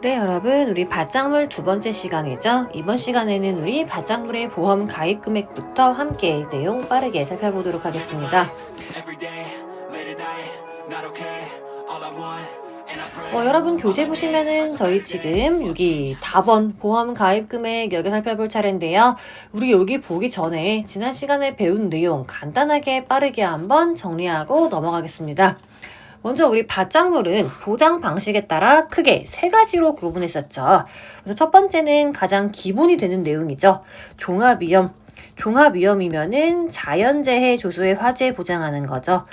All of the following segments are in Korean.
네, 여러분, 우리 밭작물 두 번째 시간이죠. 이번 시간에는 우리 밭작물의 보험 가입 금액부터 함께 내용 빠르게 살펴보도록 하겠습니다. 여러분 교재 보시면은 저희 지금 여기 답원 보험 가입 금액 여기 살펴볼 차례인데요. 우리 여기 보기 전에 지난 시간에 배운 내용 간단하게 빠르게 한번 정리하고 넘어가겠습니다. 먼저 우리 밭작물은 보장 방식에 따라 크게 세 가지로 구분했었죠. 그래서 첫 번째는 가장 기본이 되는 내용이죠. 종합위험. 종합위험이면은 자연재해 조수의 화재 보장하는 거죠.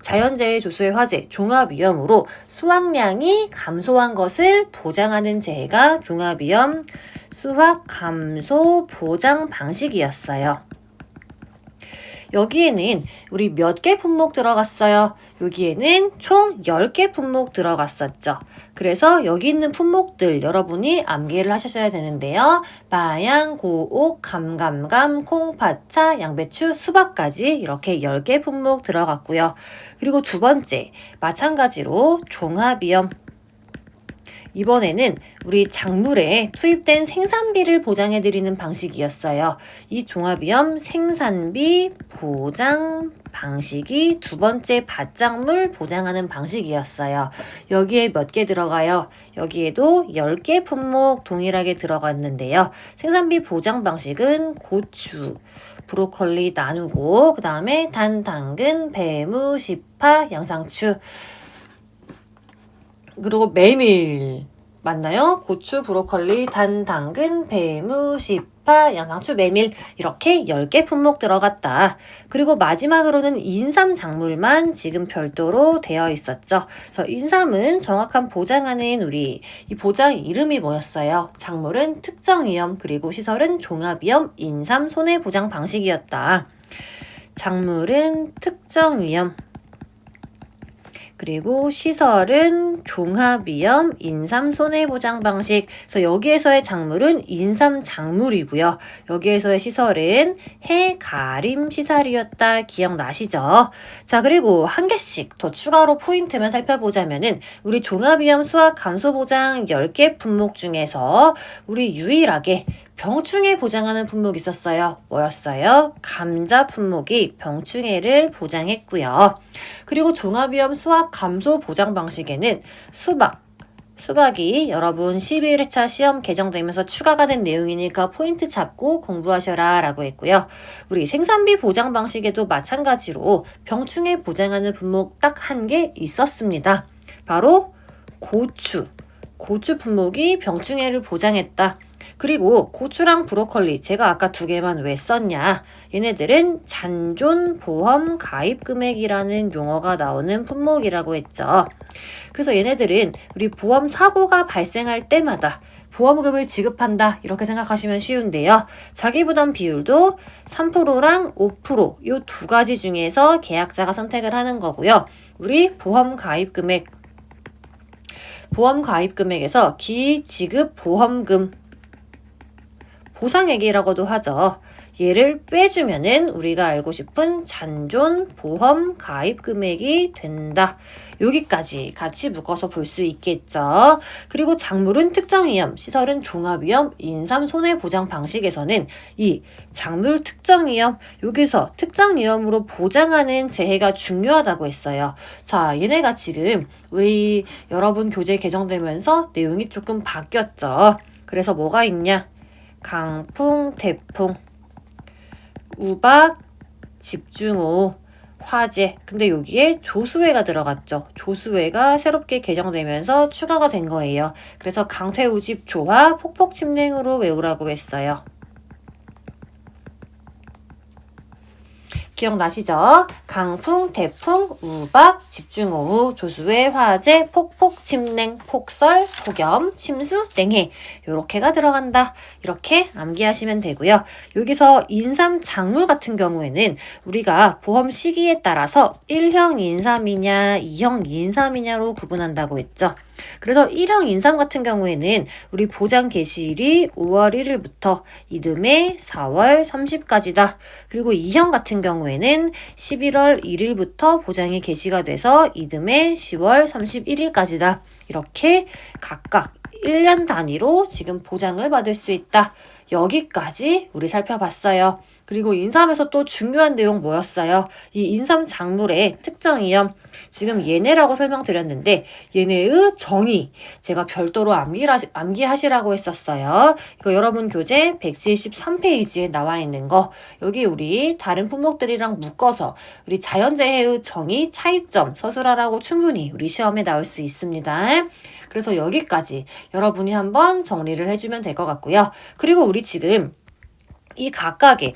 자연재해 조수의 화재, 종합위험으로 수확량이 감소한 것을 보장하는 재해가 종합위험 수확 감소 보장 방식이었어요. 여기에는 우리 몇 개 품목 들어갔어요? 여기에는 총 10개 품목 들어갔었죠. 그래서 여기 있는 품목들 여러분이 암기를 하셔야 되는데요. 마양, 고옥, 감감감, 콩파차, 양배추, 수박까지 이렇게 10개 품목 들어갔고요. 그리고 두 번째, 마찬가지로 종합위험. 이번에는 우리 작물에 투입된 생산비를 보장해드리는 방식이었어요. 이 종합위험 생산비 보장 방식이 두 번째 밭작물 보장하는 방식이었어요. 여기에 몇 개 들어가요? 여기에도 10개 품목 동일하게 들어갔는데요. 생산비 보장 방식은 고추, 브로콜리 나누고 그 다음에 단, 당근, 배무, 시파, 양상추 그리고 메밀 맞나요? 고추, 브로콜리, 단, 당근, 배무, 시파, 양상추, 메밀 이렇게 10개 품목 들어갔다. 그리고 마지막으로는 인삼 작물만 지금 별도로 되어 있었죠. 그래서 인삼은 정확한 보장하는 우리 이 보장 이름이 뭐였어요? 작물은 특정위험 그리고 시설은 종합위험 인삼 손해보장 방식이었다. 작물은 특정위험 그리고 시설은 종합위험 인삼 손해보장 방식. 그래서 여기에서의 작물은 인삼 작물이고요. 여기에서의 시설은 해가림 시설이었다. 기억나시죠? 자, 그리고 한 개씩 더 추가로 포인트만 살펴보자면은 우리 종합위험 수확 감소 보장 10개 품목 중에서 우리 유일하게 병충해 보장하는 품목이 있었어요. 뭐였어요? 감자 품목이 병충해를 보장했고요. 그리고 종합위험 수확 감소 보장 방식에는 수박이 여러분 11회차 시험 개정되면서 추가가 된 내용이니까 포인트 잡고 공부하셔라 라고 했고요. 우리 생산비 보장 방식에도 마찬가지로 병충해 보장하는 품목 딱 한 개 있었습니다. 바로 고추 품목이 병충해를 보장했다. 그리고 고추랑 브로콜리 제가 아까 두 개만 왜 썼냐? 얘네들은 잔존 보험 가입 금액이라는 용어가 나오는 품목이라고 했죠. 그래서 얘네들은 우리 보험 사고가 발생할 때마다 보험금을 지급한다 이렇게 생각하시면 쉬운데요. 자기부담 비율도 3%랑 5% 이 두 가지 중에서 계약자가 선택을 하는 거고요. 우리 보험 가입 금액에서 기지급 보험금 보상액이라고도 하죠. 얘를 빼주면은 우리가 알고 싶은 잔존 보험 가입 금액이 된다. 여기까지 같이 묶어서 볼 수 있겠죠. 그리고 작물은 특정위험, 시설은 종합위험, 인삼 손해보장 방식에서는 이 작물 특정위험, 여기서 특정위험으로 보장하는 재해가 중요하다고 했어요. 자, 얘네가 지금 우리 여러분 교재 개정되면서 내용이 조금 바뀌었죠. 그래서 뭐가 있냐? 강풍, 태풍, 우박, 집중호우, 화재. 근데 여기에 조수해가 들어갔죠. 조수해가 새롭게 개정되면서 추가가 된 거예요. 그래서 강태우집 조화, 폭폭침냉으로 외우라고 했어요. 기억나시죠? 강풍, 태풍, 우박, 집중호우, 조수해, 화재, 폭폭, 침냉, 폭설, 폭염, 침수, 냉해 요렇게가 들어간다. 이렇게 암기하시면 되고요. 여기서 인삼 작물 같은 경우에는 우리가 보험 시기에 따라서 1형 인삼이냐 2형 인삼이냐로 구분한다고 했죠. 그래서 1형 인삼 같은 경우에는 우리 보장 개시일이 5월 1일부터 이듬해 4월 30까지다. 그리고 2형 같은 경우에는 11월 1일부터 보장이 개시가 돼서 이듬해 10월 31일까지다. 이렇게 각각 1년 단위로 지금 보장을 받을 수 있다. 여기까지 우리 살펴봤어요. 그리고 인삼에서 또 중요한 내용 뭐였어요? 이 인삼 작물의 특정이요. 지금 얘네라고 설명드렸는데 얘네의 정의 제가 별도로 암기하시라고 했었어요. 이거 여러분 교재 173페이지에 나와 있는 거 여기 우리 다른 품목들이랑 묶어서 우리 자연재해의 정의 차이점 서술하라고 충분히 우리 시험에 나올 수 있습니다. 그래서 여기까지 여러분이 한번 정리를 해주면 될 것 같고요. 그리고 우리 지금 이 각각의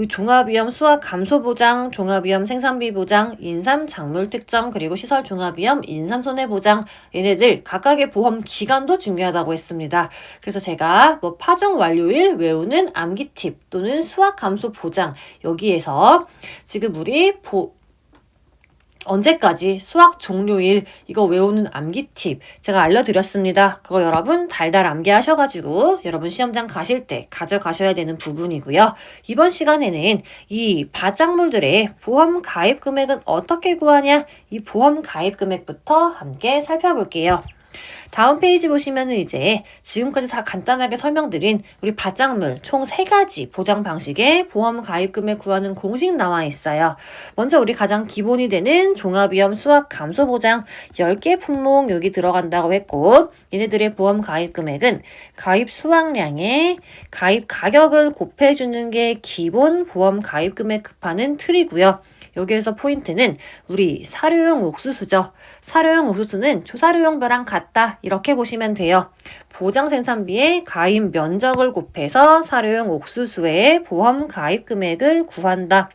종합위험 수확 감소 보장, 종합위험 생산비 보장, 인삼 작물 특정, 그리고 시설 종합위험 인삼 손해 보장 얘네들 각각의 보험 기간도 중요하다고 했습니다. 그래서 제가 뭐 파종 완료일 외우는 암기 팁 또는 수확 감소 보장 여기에서 지금 우리 언제까지 수학 종료일 이거 외우는 암기 팁 제가 알려드렸습니다. 그거 여러분 달달 암기하셔가지고 여러분 시험장 가실 때 가져가셔야 되는 부분이고요. 이번 시간에는 이 바작물들의 보험 가입 금액은 어떻게 구하냐 이 보험 가입 금액부터 함께 살펴볼게요. 다음 페이지 보시면은 이제 지금까지 다 간단하게 설명드린 우리 바작물 총 3가지 보장 방식의 보험 가입금액 구하는 공식 나와 있어요. 먼저 우리 가장 기본이 되는 종합위험 수확 감소 보장 10개 품목 여기 들어간다고 했고 얘네들의 보험 가입금액은 가입 수확량에 가입 가격을 곱해주는 게 기본 보험 가입금액 급하는 틀이고요. 여기에서 포인트는 우리 사료용 옥수수죠. 사료용 옥수수는 초사료용벼랑 같다. 이렇게 보시면 돼요. 보장 생산비의 가입 면적을 곱해서 사료용 옥수수의 보험 가입 금액을 구한다.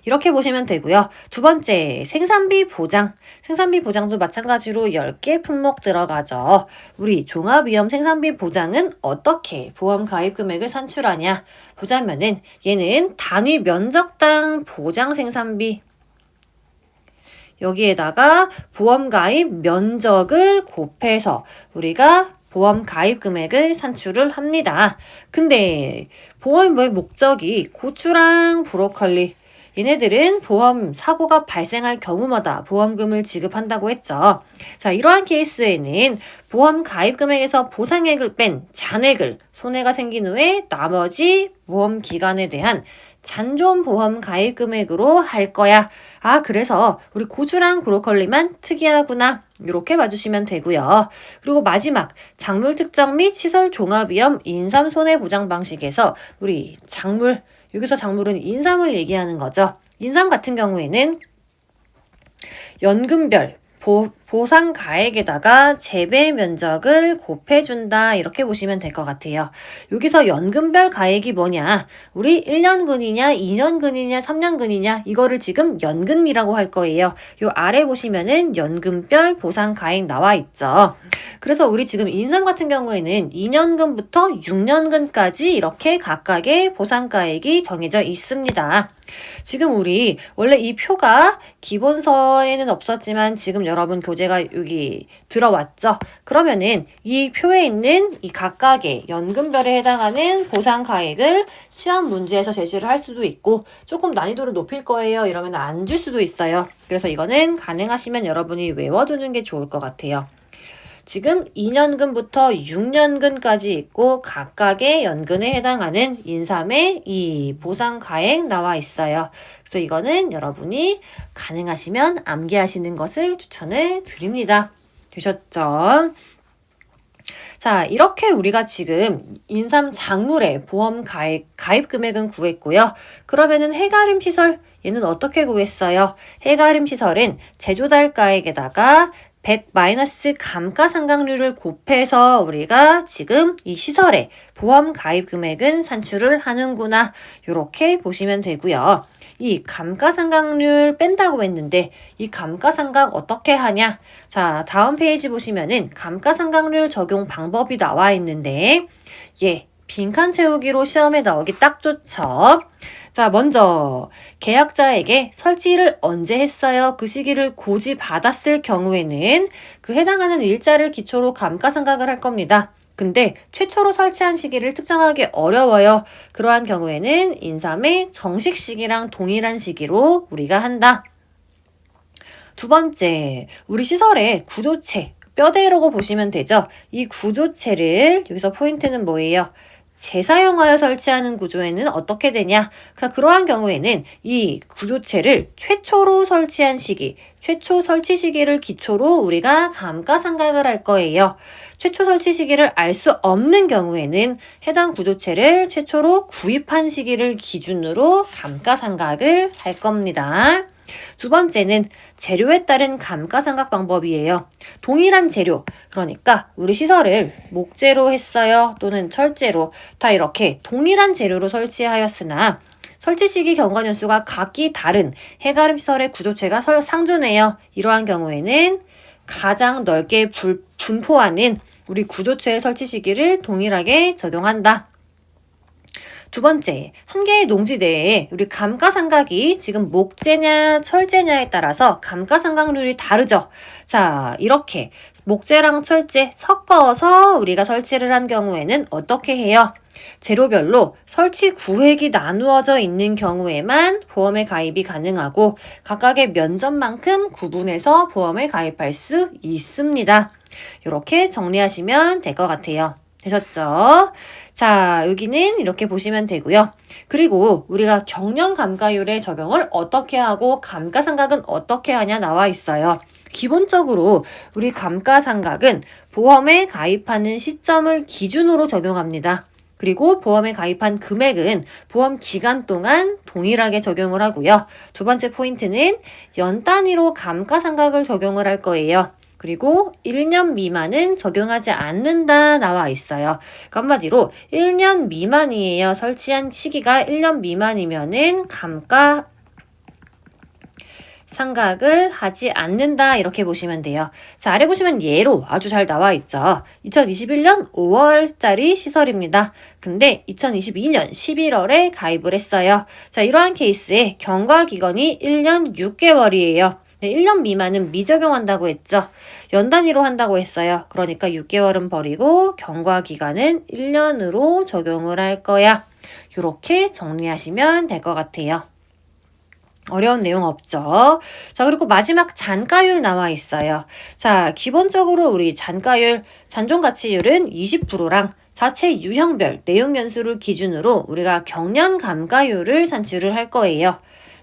이렇게 보시면 되고요. 두 번째, 생산비 보장. 생산비 보장도 마찬가지로 10개 품목 들어가죠. 우리 종합위험 생산비 보장은 어떻게 보험 가입 금액을 산출하냐? 보자면은 얘는 단위 면적당 보장 생산비 여기에다가 보험 가입 면적을 곱해서 우리가 보험 가입 금액을 산출을 합니다. 근데 보험의 목적이 고추랑 브로콜리 얘네들은 보험 사고가 발생할 경우마다 보험금을 지급한다고 했죠. 자, 이러한 케이스에는 보험 가입 금액에서 보상액을 뺀 잔액을 손해가 생긴 후에 나머지 보험 기간에 대한 잔존 보험 가입 금액으로 할 거야. 아, 그래서 우리 고추랑 브로콜리만 특이하구나. 이렇게 봐주시면 되고요. 그리고 마지막 작물 특정 및 시설 종합위험 인삼 손해 보장 방식에서 우리 작물 여기서 작물은 인삼을 얘기하는 거죠. 인삼 같은 경우에는 연금별 보상 가액에다가 재배 면적을 곱해준다 이렇게 보시면 될 것 같아요. 여기서 연금별 가액이 뭐냐 우리 1년근이냐 2년근이냐 3년근이냐 이거를 지금 연금이라고 할 거예요. 요 아래 보시면은 연금별 보상 가액 나와 있죠. 그래서 우리 지금 인삼 같은 경우에는 2년근부터 6년근까지 이렇게 각각의 보상 가액이 정해져 있습니다. 지금 우리 원래 이 표가 기본서에는 없었지만 지금 여러분 교재가 여기 들어왔죠. 그러면은 이 표에 있는 이 각각의 연금별에 해당하는 보상 가액을 시험 문제에서 제시를 할 수도 있고 조금 난이도를 높일 거예요. 이러면 안 줄 수도 있어요. 그래서 이거는 가능하시면 여러분이 외워두는 게 좋을 것 같아요. 지금 2년근부터 6년근까지 있고 각각의 연근에 해당하는 인삼의 이 보상 가액 나와 있어요. 그래서 이거는 여러분이 가능하시면 암기하시는 것을 추천을 드립니다. 되셨죠? 자, 이렇게 우리가 지금 인삼 작물의 보험 가입 금액은 구했고요. 그러면은 해가림 시설 얘는 어떻게 구했어요? 해가림 시설은 제조달 가액에다가 100 마이너스 감가상각률을 곱해서 우리가 지금 이 시설의 보험 가입 금액은 산출을 하는구나. 이렇게 보시면 되고요. 이 감가상각률 뺀다고 했는데 이 감가상각 어떻게 하냐? 자, 다음 페이지 보시면은 감가상각률 적용 방법이 나와 있는데 빈칸 채우기로 시험에 나오기 딱 좋죠. 자, 먼저 계약자에게 설치를 언제 했어요? 그 시기를 고지받았을 경우에는 그 해당하는 일자를 기초로 감가상각을 할 겁니다. 근데 최초로 설치한 시기를 특정하기 어려워요. 그러한 경우에는 인삼의 정식 시기랑 동일한 시기로 우리가 한다. 두 번째, 우리 시설의 구조체 뼈대라고 보시면 되죠. 이 구조체를 여기서 포인트는 뭐예요? 재사용하여 설치하는 구조에는 어떻게 되냐? 그러한 경우에는 이 구조체를 최초로 설치한 시기, 최초 설치 시기를 기초로 우리가 감가상각을 할 거예요. 최초 설치 시기를 알 수 없는 경우에는 해당 구조체를 최초로 구입한 시기를 기준으로 감가상각을 할 겁니다. 두 번째는 재료에 따른 감가상각 방법이에요. 동일한 재료, 그러니까 우리 시설을 목재로 했어요 또는 철재로 다 이렇게 동일한 재료로 설치하였으나 설치 시기 경과 연수가 각기 다른 해가림 시설의 구조체가 상존해요. 이러한 경우에는 가장 넓게 분포하는 우리 구조체의 설치 시기를 동일하게 적용한다. 두 번째, 한 개의 농지 내에 우리 감가상각이 지금 목재냐 철재냐에 따라서 감가상각률이 다르죠. 자, 이렇게 목재랑 철재 섞어서 우리가 설치를 한 경우에는 어떻게 해요? 재료별로 설치 구획이 나누어져 있는 경우에만 보험에 가입이 가능하고 각각의 면적만큼 구분해서 보험에 가입할 수 있습니다. 이렇게 정리하시면 될 것 같아요. 되셨죠? 자, 여기는 이렇게 보시면 되고요. 그리고 우리가 경영감가율의 적용을 어떻게 하고 감가상각은 어떻게 하냐 나와 있어요. 기본적으로 우리 감가상각은 보험에 가입하는 시점을 기준으로 적용합니다. 그리고 보험에 가입한 금액은 보험 기간 동안 동일하게 적용을 하고요. 두 번째 포인트는 연 단위로 감가상각을 적용을 할 거예요. 그리고 1년 미만은 적용하지 않는다 나와 있어요. 그러니까 한마디로 1년 미만이에요. 설치한 시기가 1년 미만이면은 감가상각을 하지 않는다 이렇게 보시면 돼요. 자, 아래 보시면 예로 아주 잘 나와 있죠. 2021년 5월짜리 시설입니다. 근데 2022년 11월에 가입을 했어요. 자, 이러한 케이스에 경과기간이 1년 6개월이에요. 네, 1년 미만은 미적용한다고 했죠. 연 단위로 한다고 했어요. 그러니까 6개월은 버리고 경과기간은 1년으로 적용을 할 거야. 이렇게 정리하시면 될 것 같아요. 어려운 내용 없죠? 자, 그리고 마지막 잔가율 나와 있어요. 자, 기본적으로 우리 잔가율, 잔존가치율은 20%랑 자체 유형별 내용 연수를 기준으로 우리가 경년 감가율을 산출을 할 거예요.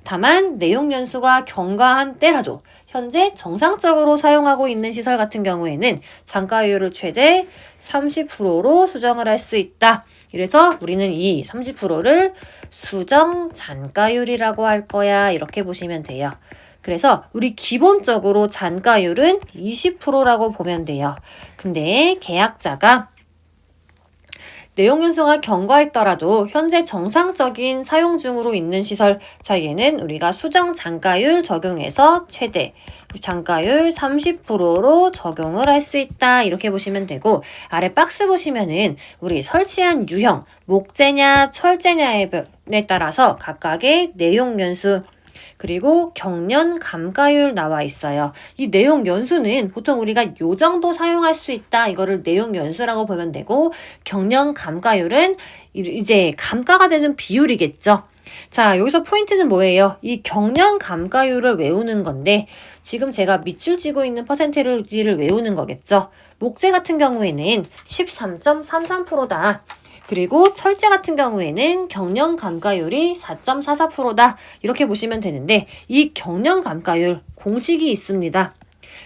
다만 내용 연수가 경과한 때라도 현재 정상적으로 사용하고 있는 시설 같은 경우에는 잔가율을 최대 30%로 수정을 할 수 있다. 그래서 우리는 이 30%를 수정 잔가율이라고 할 거야. 이렇게 보시면 돼요. 그래서 우리 기본적으로 잔가율은 20%라고 보면 돼요. 근데 계약자가 내용 연수가 경과했더라도 현재 정상적인 사용 중으로 있는 시설, 자 얘는 우리가 수정 잔가율 적용해서 최대 잔가율 30%로 적용을 할 수 있다 이렇게 보시면 되고, 아래 박스 보시면은 우리 설치한 유형 목재냐 철재냐에 따라서 각각의 내용 연수 그리고 경년 감가율 나와 있어요. 이 내용 연수는 보통 우리가 요 정도 사용할 수 있다 이거를 내용 연수라고 보면 되고, 경년 감가율은 이제 감가가 되는 비율이겠죠. 자, 여기서 포인트는 뭐예요? 이 경년 감가율을 외우는 건데 지금 제가 밑줄 지고 있는 퍼센테이지를 외우는 거겠죠. 목재 같은 경우에는 13.33%다. 그리고 철재 같은 경우에는 경년 감가율이 4.44%다. 이렇게 보시면 되는데 이 경년 감가율 공식이 있습니다.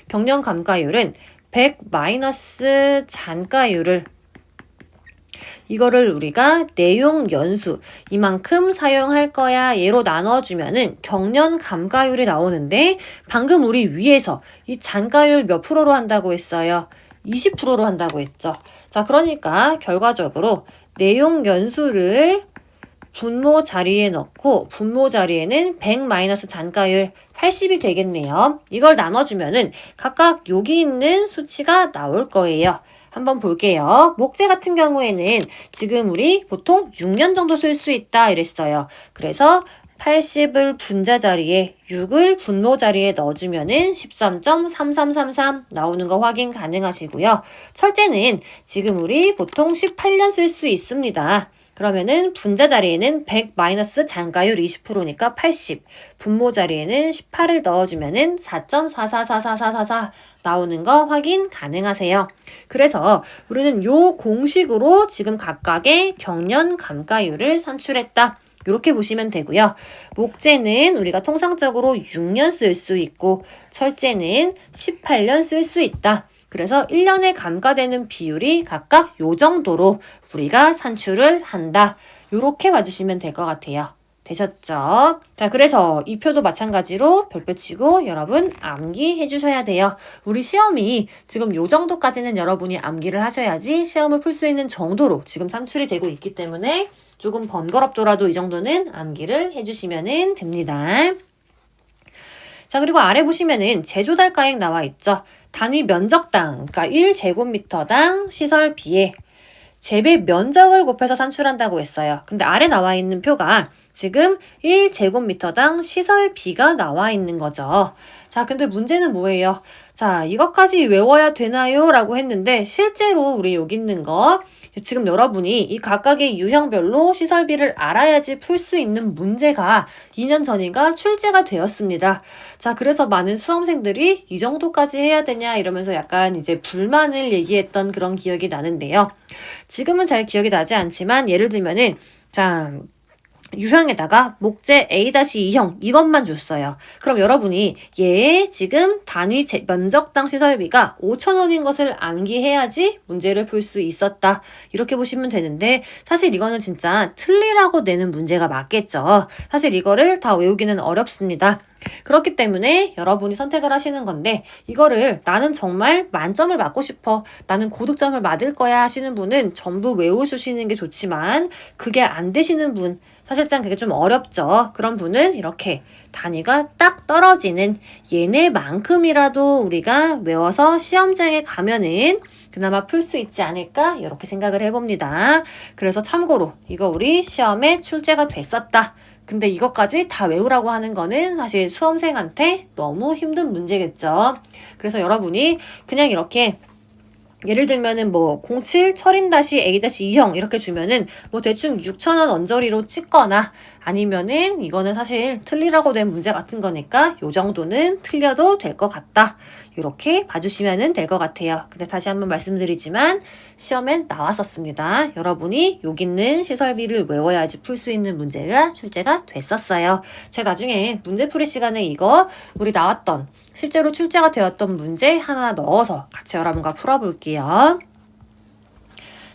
경년 감가율은 100 마이너스 잔가율을 이거를 우리가 내용 연수 이만큼 사용할 거야 얘로 나눠주면은 경년 감가율이 나오는데 방금 우리 위에서 이 잔가율 몇 프로로 한다고 했어요? 20%로 한다고 했죠. 자, 그러니까 결과적으로 내용 연수를 분모 자리에 넣고 분모 자리에는 100 마이너스 잔가율 80이 되겠네요. 이걸 나눠주면은 각각 여기 있는 수치가 나올 거예요. 한번 볼게요. 목재 같은 경우에는 지금 우리 보통 6년 정도 쓸 수 있다 이랬어요. 그래서 80을 분자 자리에 6을 분모 자리에 넣어주면은 13.3333 나오는 거 확인 가능하시고요. 철재는 지금 우리 보통 18년 쓸 수 있습니다. 그러면은 분자 자리에는 100 마이너스 잔가율 20%니까 80. 분모 자리에는 18을 넣어주면은 4.444444 나오는 거 확인 가능하세요. 그래서 우리는 요 공식으로 지금 각각의 경련 감가율을 산출했다. 이렇게 보시면 되고요. 목재는 우리가 통상적으로 6년 쓸 수 있고 철제는 18년 쓸 수 있다. 그래서 1년에 감가되는 비율이 각각 요 정도로 우리가 산출을 한다. 이렇게 봐주시면 될 것 같아요. 되셨죠? 자, 그래서 이 표도 마찬가지로 별표 치고 여러분 암기해 주셔야 돼요. 우리 시험이 지금 요 정도까지는 여러분이 암기를 하셔야지 시험을 풀 수 있는 정도로 지금 산출이 되고 있기 때문에 조금 번거롭더라도 이 정도는 암기를 해주시면 됩니다. 자, 그리고 아래 보시면은 제조달가액 나와 있죠. 단위 면적당, 그러니까 1제곱미터당 시설비에 재배 면적을 곱해서 산출한다고 했어요. 근데 아래 나와 있는 표가 지금 1제곱미터당 시설비가 나와 있는 거죠. 자, 근데 문제는 뭐예요? 자, 이것까지 외워야 되나요? 라고 했는데 실제로 우리 여기 있는 거 지금 여러분이 이 각각의 유형별로 시설비를 알아야지 풀 수 있는 문제가 2년 전인가 출제가 되었습니다. 자, 그래서 많은 수험생들이 이 정도까지 해야 되냐 이러면서 약간 이제 불만을 얘기했던 그런 기억이 나는데요. 지금은 잘 기억이 나지 않지만 예를 들면은 자, 유형에다가 목재 A-2형 이것만 줬어요. 그럼 여러분이 얘의 지금 단위 면적당 시설비가 5,000원인 것을 암기해야지 문제를 풀 수 있었다. 이렇게 보시면 되는데 사실 이거는 진짜 틀리라고 내는 문제가 맞겠죠. 사실 이거를 다 외우기는 어렵습니다. 그렇기 때문에 여러분이 선택을 하시는 건데 이거를 나는 정말 만점을 맞고 싶어. 나는 고득점을 맞을 거야 하시는 분은 전부 외우시는 게 좋지만 그게 안 되시는 분 사실상 그게 좀 어렵죠. 그런 분은 이렇게 단위가 딱 떨어지는 얘네만큼이라도 우리가 외워서 시험장에 가면은 그나마 풀 수 있지 않을까 이렇게 생각을 해봅니다. 그래서 참고로 이거 우리 시험에 출제가 됐었다. 근데 이것까지 다 외우라고 하는 거는 사실 수험생한테 너무 힘든 문제겠죠. 그래서 여러분이 그냥 이렇게 예를 들면은 뭐 07 철인-A-2형 이렇게 주면은 뭐 대충 6,000원 언저리로 찍거나 아니면은 이거는 사실 틀리라고 된 문제 같은 거니까 요 정도는 틀려도 될 것 같다. 이렇게 봐주시면 될 것 같아요. 근데 다시 한번 말씀드리지만 시험엔 나왔었습니다. 여러분이 여기 있는 시설비를 외워야지 풀 수 있는 문제가 출제가 됐었어요. 제가 나중에 문제풀이 시간에 이거 우리 나왔던 실제로 출제가 되었던 문제 하나 넣어서 같이 여러분과 풀어볼게요.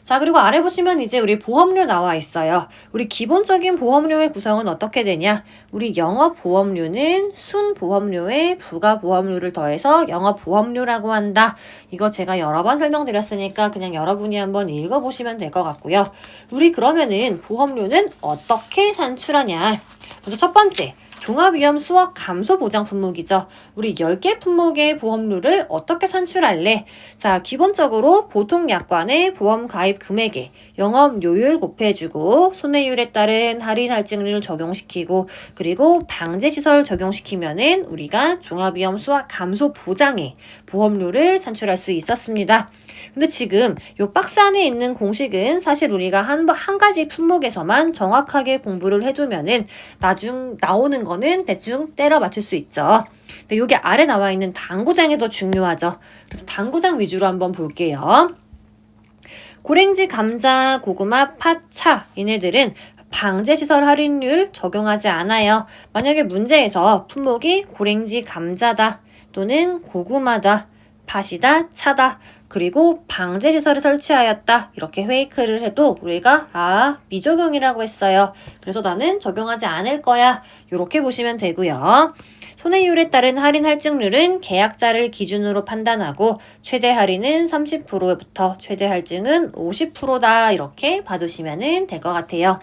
자, 그리고 아래 보시면 이제 우리 보험료 나와 있어요. 우리 기본적인 보험료의 구성은 어떻게 되냐? 우리 영업보험료는 순보험료에 부가보험료를 더해서 영업보험료라고 한다. 이거 제가 여러 번 설명드렸으니까 그냥 여러분이 한번 읽어보시면 될 것 같고요. 우리 그러면은 보험료는 어떻게 산출하냐? 먼저 첫 번째. 종합위험 수억 감소 보장 품목이죠. 우리 10개 품목의 보험료를 어떻게 산출할래? 자, 기본적으로 보통 약관의 보험 가입 금액에 영업료율 곱해주고 손해율에 따른 할인 할증률 적용시키고 그리고 방제시설 적용시키면은 우리가 종합위험 수억 감소 보장에 보험료를 산출할 수 있었습니다. 근데 지금 요 박스 안에 있는 공식은 사실 우리가 한 가지 품목에서만 정확하게 공부를 해두면은 나중 나오는 거는 대충 때려 맞출 수 있죠. 근데 요게 아래 나와 있는 당구장이 더 중요하죠. 그래서 당구장 위주로 한번 볼게요. 고랭지, 감자, 고구마, 팥, 차 얘네들은 방제시설 할인율 적용하지 않아요. 만약에 문제에서 품목이 고랭지, 감자다 또는 고구마다 팥이다, 차다 그리고 방제시설을 설치하였다 이렇게 페이크를 해도 우리가 미적용이라고 했어요. 그래서 나는 적용하지 않을 거야 이렇게 보시면 되고요. 손해율에 따른 할인 할증률은 계약자를 기준으로 판단하고 최대 할인은 30%부터 최대 할증은 50%다 이렇게 봐두시면 될 것 같아요.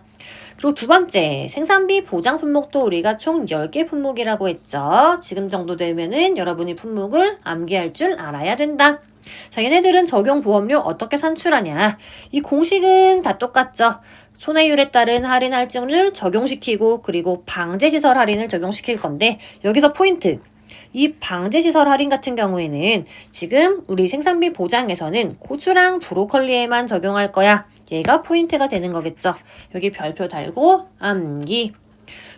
그리고 두 번째, 생산비 보장 품목도 우리가 총 10개 품목이라고 했죠. 지금 정도 되면은 여러분이 품목을 암기할 줄 알아야 된다. 자, 얘네들은 적용 보험료 어떻게 산출하냐? 이 공식은 다 똑같죠. 손해율에 따른 할인 할증을 적용시키고 그리고 방제시설 할인을 적용시킬 건데 여기서 포인트. 이 방제시설 할인 같은 경우에는 지금 우리 생산비 보장에서는 고추랑 브로콜리에만 적용할 거야. 얘가 포인트가 되는 거겠죠. 여기 별표 달고 암기.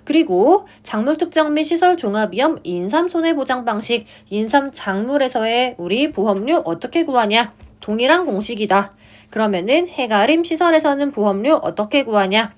그리고 작물 특정 및 시설 종합위험 인삼 손해보장 방식, 인삼 작물에서의 우리 보험료 어떻게 구하냐? 동일한 공식이다. 그러면은 해가림 시설에서는 보험료 어떻게 구하냐?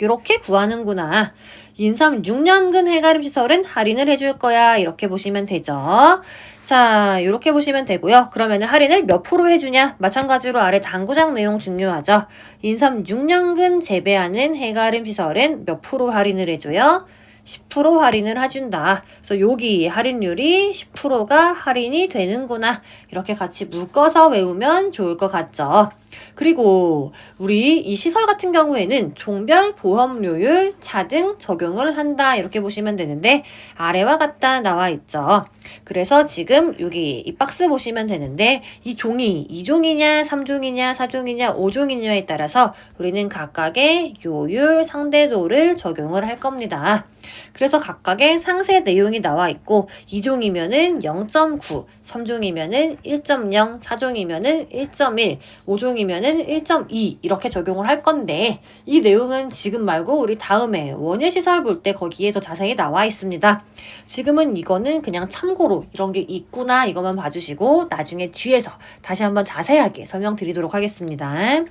이렇게 구하는구나. 인삼 6년근 해가림 시설은 할인을 해줄 거야. 이렇게 보시면 되죠. 자, 이렇게 보시면 되고요. 그러면 할인을 몇 프로 해주냐? 마찬가지로 아래 당구장 내용 중요하죠. 인삼 6년근 재배하는 해가림 시설은 몇 프로 할인을 해줘요? 10% 할인을 해준다. 그래서 여기 할인율이 10%가 할인이 되는구나. 이렇게 같이 묶어서 외우면 좋을 것 같죠. 그리고 우리 이 시설 같은 경우에는 종별 보험료율 차등 적용을 한다. 이렇게 보시면 되는데 아래와 같다 나와 있죠. 그래서 지금 여기 이 박스 보시면 되는데 이 종이 2종이냐 3종이냐 4종이냐 5종이냐에 따라서 우리는 각각의 요율 상대도를 적용을 할 겁니다. 그래서 각각의 상세 내용이 나와 있고 2종이면은 0.9, 3종이면은 1.0, 4종이면은 1.1, 5종이면은 1.2 이렇게 적용을 할 건데 이 내용은 지금 말고 우리 다음에 원예 시설 볼 때 거기에 더 자세히 나와 있습니다. 지금은 이거는 그냥 참고로 이런 게 있구나 이것만 봐주시고 나중에 뒤에서 다시 한번 자세하게 설명드리도록 하겠습니다.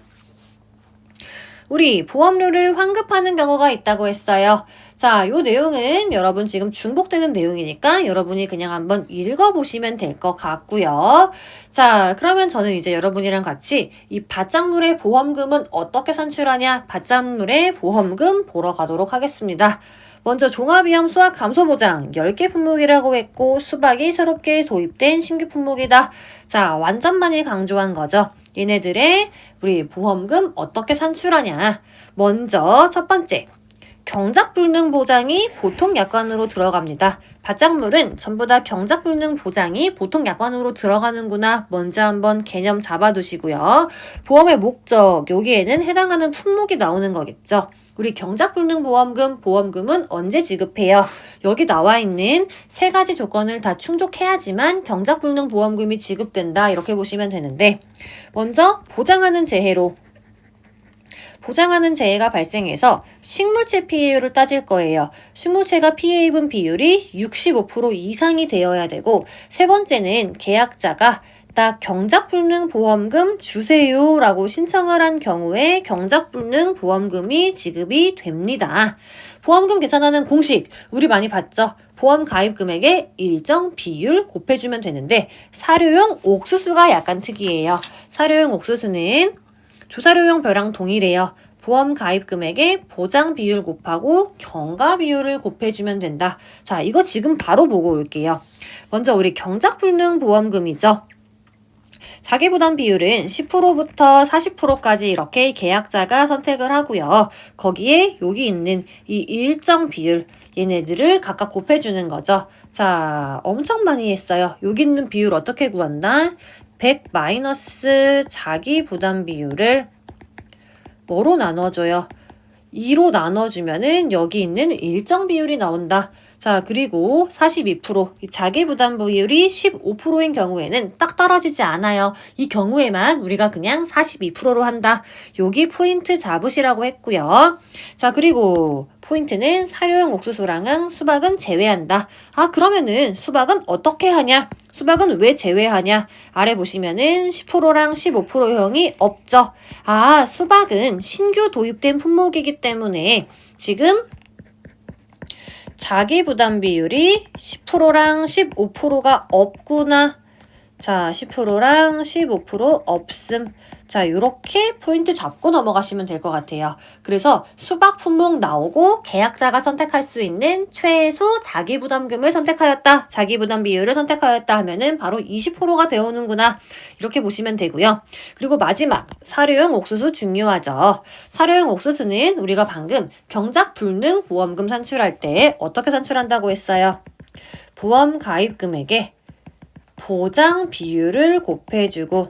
우리 보험료를 환급하는 경우가 있다고 했어요. 자, 요 내용은 여러분 지금 중복되는 내용이니까 여러분이 그냥 한번 읽어보시면 될 것 같고요. 자, 그러면 저는 이제 여러분이랑 같이 이 밭작물의 보험금은 어떻게 산출하냐? 밭작물의 보험금 보러 가도록 하겠습니다. 먼저 종합위험 수확 감소 보장 10개 품목이라고 했고 수박이 새롭게 도입된 신규 품목이다. 자, 완전 많이 강조한 거죠. 얘네들의 우리 보험금 어떻게 산출하냐. 먼저 첫 번째, 경작불능 보장이 보통 약관으로 들어갑니다. 밭작물은 전부 다 경작불능 보장이 보통 약관으로 들어가는구나. 먼저 한번 개념 잡아두시고요. 보험의 목적, 여기에는 해당하는 품목이 나오는 거겠죠. 우리 경작불능 보험금은 언제 지급해요? 여기 나와 있는 세 가지 조건을 다 충족해야지만 경작불능 보험금이 지급된다. 이렇게 보시면 되는데 먼저 보장하는 재해가 발생해서 식물체 피해율을 따질 거예요. 식물체가 피해 입은 비율이 65% 이상이 되어야 되고 세 번째는 계약자가 딱 경작불능 보험금 주세요 라고 신청을 한 경우에 경작불능 보험금이 지급이 됩니다. 보험금 계산하는 공식 우리 많이 봤죠? 보험 가입 금액의 일정 비율 곱해주면 되는데 사료용 옥수수가 약간 특이해요. 사료용 옥수수는 조사료용 벼랑 동일해요. 보험 가입 금액의 보장 비율 곱하고 경과 비율을 곱해주면 된다. 자, 이거 지금 바로 보고 올게요. 먼저 우리 경작불능 보험금이죠. 자기부담 비율은 10%부터 40%까지 이렇게 계약자가 선택을 하고요. 거기에 여기 있는 이 일정 비율 얘네들을 각각 곱해주는 거죠. 자, 엄청 많이 했어요. 여기 있는 비율 어떻게 구한다? 100 마이너스 자기부담 비율을 뭐로 나눠줘요? 2로 나눠주면은 여기 있는 일정 비율이 나온다. 자, 그리고 42%, 이 자기부담 비율이 15%인 경우에는 딱 떨어지지 않아요. 이 경우에만 우리가 그냥 42%로 한다. 여기 포인트 잡으시라고 했고요. 자, 그리고 포인트는 사료용 옥수수랑 수박은 제외한다. 아, 그러면은 수박은 어떻게 하냐? 수박은 왜 제외하냐? 아래 보시면은 10%랑 15%형이 없죠. 아, 수박은 신규 도입된 품목이기 때문에 지금 자기 부담 비율이 10%랑 15%가 없구나. 자, 10%랑 15% 없음. 자, 요렇게 포인트 잡고 넘어가시면 될 것 같아요. 그래서 수박 품목 나오고 계약자가 선택할 수 있는 최소 자기부담금을 선택하였다. 자기부담 비율을 선택하였다 하면은 바로 20%가 되어오는구나. 이렇게 보시면 되고요. 그리고 마지막, 사료용 옥수수 중요하죠. 사료용 옥수수는 우리가 방금 경작불능 보험금 산출할 때 어떻게 산출한다고 했어요? 보험 가입 금액에 보장 비율을 곱해주고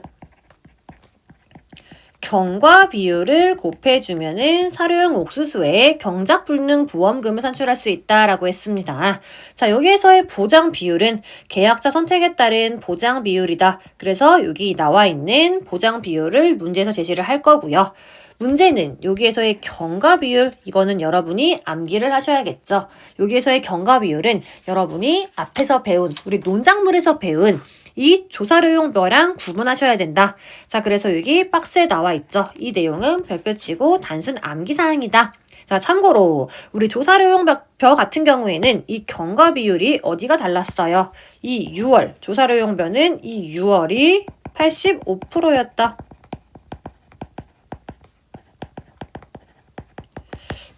경과 비율을 곱해주면은 사료용 옥수수의 경작불능 보험금을 산출할 수 있다라고 했습니다. 자, 여기에서의 보장 비율은 계약자 선택에 따른 보장 비율이다. 그래서 여기 나와 있는 보장 비율을 문제에서 제시를 할 거고요. 문제는 여기에서의 경과 비율, 이거는 여러분이 암기를 하셔야겠죠. 여기에서의 경과 비율은 여러분이 앞에서 배운, 우리 논작물에서 배운 이 조사료용 벼랑 구분하셔야 된다. 자, 그래서 여기 박스에 나와 있죠. 이 내용은 별표 치고 단순 암기사항이다. 자, 참고로 우리 조사료용 벼 같은 경우에는 이 경과 비율이 어디가 달랐어요? 이 6월, 조사료용 벼는 이 6월이 85%였다.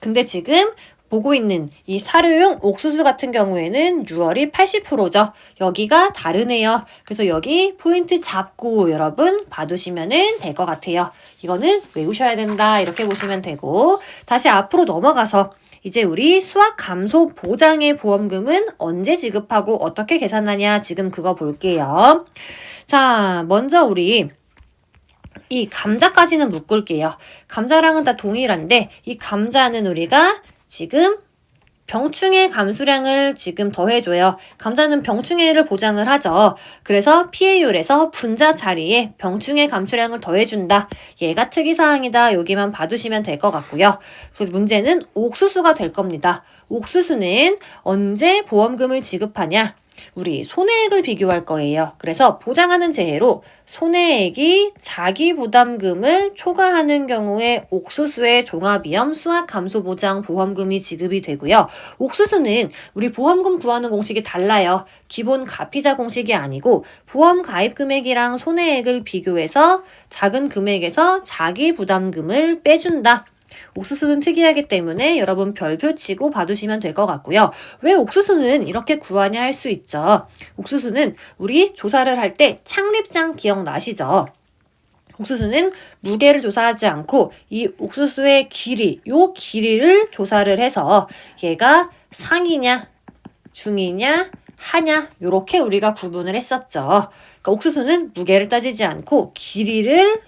근데 지금 보고 있는 이 사료용 옥수수 같은 경우에는 6월이 80%죠. 여기가 다르네요. 그래서 여기 포인트 잡고 여러분 봐두시면 될 것 같아요. 이거는 외우셔야 된다. 이렇게 보시면 되고, 다시 앞으로 넘어가서 이제 우리 수확 감소 보장의 보험금은 언제 지급하고 어떻게 계산하냐, 지금 그거 볼게요. 자, 먼저 우리 이 감자까지는 묶을게요. 감자랑은 다 동일한데 이 감자는 우리가 지금 병충해 감수량을 지금 더해줘요. 감자는 병충해를 보장을 하죠. 그래서 피해율에서 분자 자리에 병충해 감수량을 더해준다. 얘가 특이사항이다. 여기만 봐두시면 될 것 같고요. 그래서 문제는 옥수수가 될 겁니다. 옥수수는 언제 보험금을 지급하냐? 우리 손해액을 비교할 거예요. 그래서 보장하는 재해로 손해액이 자기부담금을 초과하는 경우에 옥수수의 종합위험 수확감소보장 보험금이 지급이 되고요. 옥수수는 우리 보험금 구하는 공식이 달라요. 기본 가피자 공식이 아니고 보험 가입 금액이랑 손해액을 비교해서 작은 금액에서 자기부담금을 빼준다. 옥수수는 특이하기 때문에 여러분 별표 치고 봐두시면 될 것 같고요. 왜 옥수수는 이렇게 구하냐 할 수 있죠. 옥수수는 우리 조사를 할 때 창립장 기억나시죠? 옥수수는 무게를 조사하지 않고 이 옥수수의 길이, 요 길이를 조사를 해서 얘가 상이냐, 중이냐, 하냐 요렇게 우리가 구분을 했었죠. 그러니까 옥수수는 무게를 따지지 않고 길이를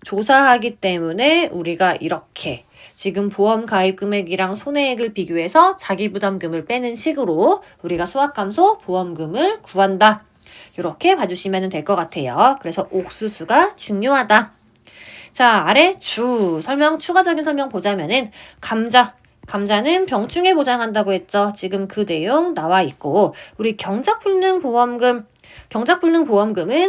조사하기 때문에 우리가 이렇게 지금 보험 가입 금액이랑 손해액을 비교해서 자기부담금을 빼는 식으로 우리가 수확감소 보험금을 구한다. 이렇게 봐주시면 될 것 같아요. 그래서 옥수수가 중요하다. 자, 아래 추가적인 설명 보자면은 감자는 병충해 보장한다고 했죠. 지금 그 내용 나와 있고, 우리 경작불능 보험금은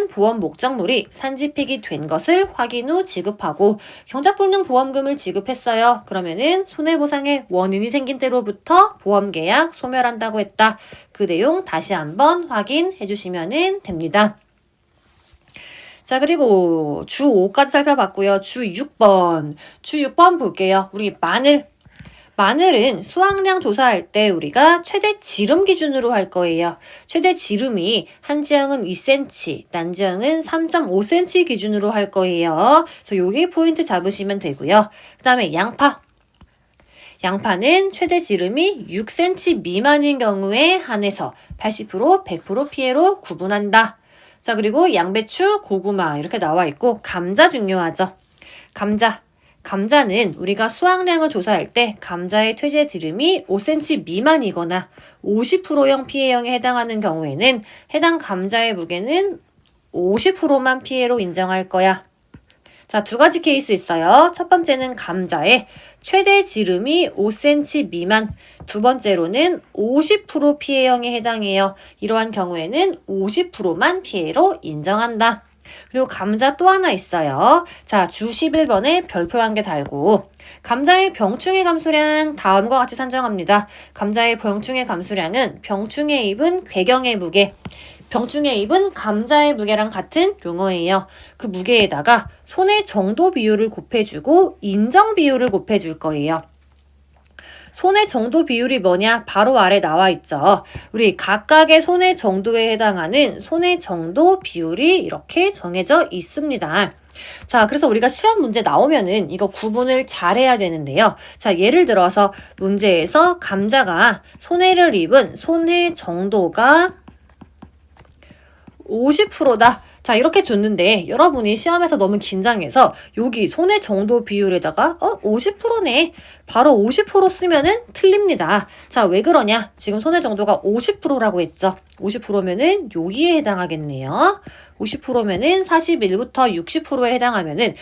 보험 목적물이 산지 폐기된 것을 확인 후 지급하고, 경작불능 보험금을 지급했어요. 그러면은 손해보상의 원인이 생긴 때로부터 보험계약 소멸한다고 했다. 그 내용 다시 한번 확인해 주시면 됩니다. 자, 그리고 주 5까지 살펴봤고요. 주 6번 볼게요. 우리 마늘은 수확량 조사할 때 우리가 최대 지름 기준으로 할 거예요. 최대 지름이 한 지형은 2cm, 난 지형은 3.5cm 기준으로 할 거예요. 그래서 여기 포인트 잡으시면 되고요. 그 다음에 양파는 최대 지름이 6cm 미만인 경우에 한해서 80%, 100% 피해로 구분한다. 자, 그리고 양배추, 고구마 이렇게 나와 있고, 감자 중요하죠. 감자는 우리가 수확량을 조사할 때 감자의 퇴재 지름이 5cm 미만이거나 50%형 피해형에 해당하는 경우에는 해당 감자의 무게는 50%만 피해로 인정할 거야. 자, 두 가지 케이스 있어요. 첫 번째는 감자의 최대 지름이 5cm 미만, 두 번째로는 50% 피해형에 해당해요. 이러한 경우에는 50%만 피해로 인정한다. 그리고 감자 또 하나 있어요. 자, 주 11번에 별표 한 개 달고, 감자의 병충해 감수량 다음과 같이 산정합니다. 감자의 병충해 감수량은 병충해 입은 궤경의 무게, 병충해 입은 감자의 무게랑 같은 용어예요. 그 무게에다가 손해 정도 비율을 곱해주고 인정 비율을 곱해줄 거예요. 손해 정도 비율이 뭐냐? 바로 아래 나와 있죠. 우리 각각의 손해 정도에 해당하는 손해 정도 비율이 이렇게 정해져 있습니다. 자, 그래서 우리가 시험 문제 나오면은 이거 구분을 잘 해야 되는데요. 자, 예를 들어서 문제에서 감자가 손해를 입은 손해 정도가 50%다. 자, 이렇게 줬는데 여러분이 시험에서 너무 긴장해서 여기 손의 정도 비율에다가 50%네. 바로 50% 쓰면은 틀립니다. 자, 왜 그러냐? 지금 손의 정도가 50%라고 했죠. 50%면은 여기에 해당하겠네요. 50%면은 41부터 60%에 해당하면은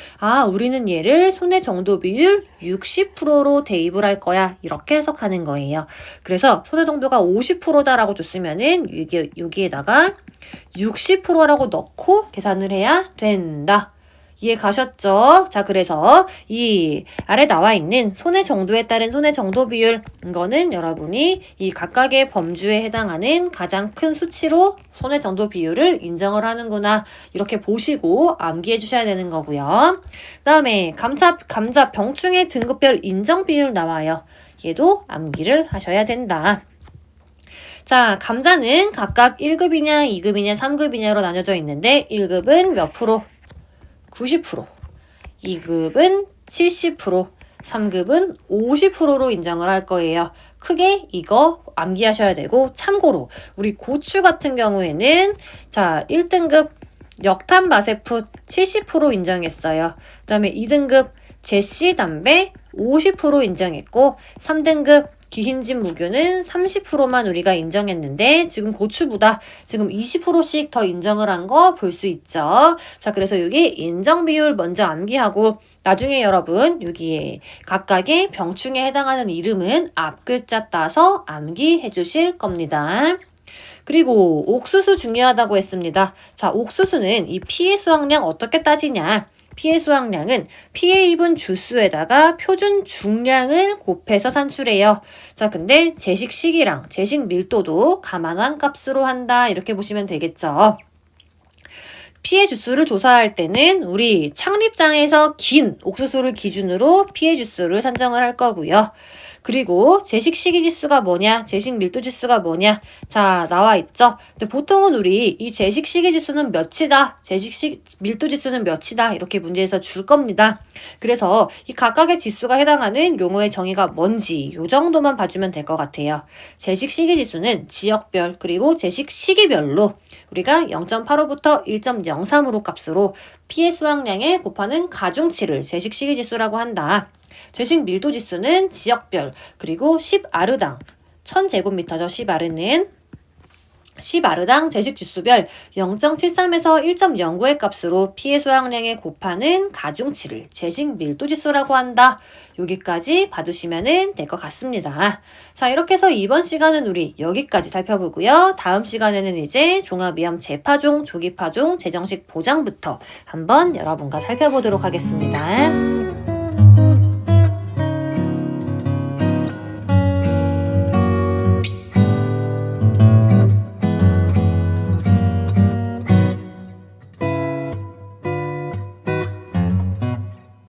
우리는 얘를 손의 정도 비율 60%로 대입을 할 거야. 이렇게 해석하는 거예요. 그래서 손의 정도가 50%다라고 줬으면은 여기에다가 60%라고 넣고 계산을 해야 된다. 이해 가셨죠? 자, 그래서 이 아래 나와 있는 손의 정도에 따른 손의 정도 비율, 이거는 여러분이 이 각각의 범주에 해당하는 가장 큰 수치로 손의 정도 비율을 인정을 하는구나. 이렇게 보시고 암기해 주셔야 되는 거고요. 그 다음에 감자 병충해 등급별 인정 비율 나와요. 얘도 암기를 하셔야 된다. 자, 감자는 각각 1급이냐, 2급이냐, 3급이냐로 나뉘어져 있는데 1급은 몇 프로? 90%, 2급은 70%, 3급은 50%로 인정을 할 거예요. 크게 이거 암기하셔야 되고, 참고로 우리 고추 같은 경우에는 자, 1등급 역탄 마세풋 70% 인정했어요. 그 다음에 2등급 제시 담배 50% 인정했고, 3등급 기흰집 무교는 30%만 우리가 인정했는데 지금 고추보다 지금 20%씩 더 인정을 한 거 볼 수 있죠. 자, 그래서 여기 인정 비율 먼저 암기하고 나중에 여러분 여기에 각각의 병충에 해당하는 이름은 앞글자 따서 암기해 주실 겁니다. 그리고 옥수수 중요하다고 했습니다. 자, 옥수수는 이 피해 수확량 어떻게 따지냐? 피해 수확량은 피해 입은 주수에다가 표준 중량을 곱해서 산출해요. 자, 근데 제식 시기랑 제식 밀도도 감안한 값으로 한다. 이렇게 보시면 되겠죠. 피해 주수를 조사할 때는 우리 창립장에서 긴 옥수수를 기준으로 피해 주수를 산정을 할 거고요. 그리고 제식 시기 지수가 뭐냐, 제식 밀도 지수가 뭐냐, 자, 나와 있죠. 근데 보통은 우리 이 제식 시기 지수는 몇이다, 제식 밀도 지수는 몇이다, 이렇게 문제에서 줄 겁니다. 그래서 이 각각의 지수가 해당하는 용어의 정의가 뭔지 요 정도만 봐주면 될 것 같아요. 제식 시기 지수는 지역별 그리고 제식 시기별로 우리가 0.85부터 1.03으로 값으로 피해 수확량에 곱하는 가중치를 제식 시기 지수라고 한다. 제식 밀도 지수는 지역별 그리고 10아르당 1000제곱미터죠. 10아르는 10아르당 제식 지수별 0.73에서 1.09의 값으로 피해 수확량에 곱하는 가중치를 제식 밀도 지수라고 한다. 여기까지 봐두시면 될 것 같습니다. 자, 이렇게 해서 이번 시간은 우리 여기까지 살펴보고요. 다음 시간에는 이제 종합위험 재파종, 조기파종, 재정식 보장부터 한번 여러분과 살펴보도록 하겠습니다.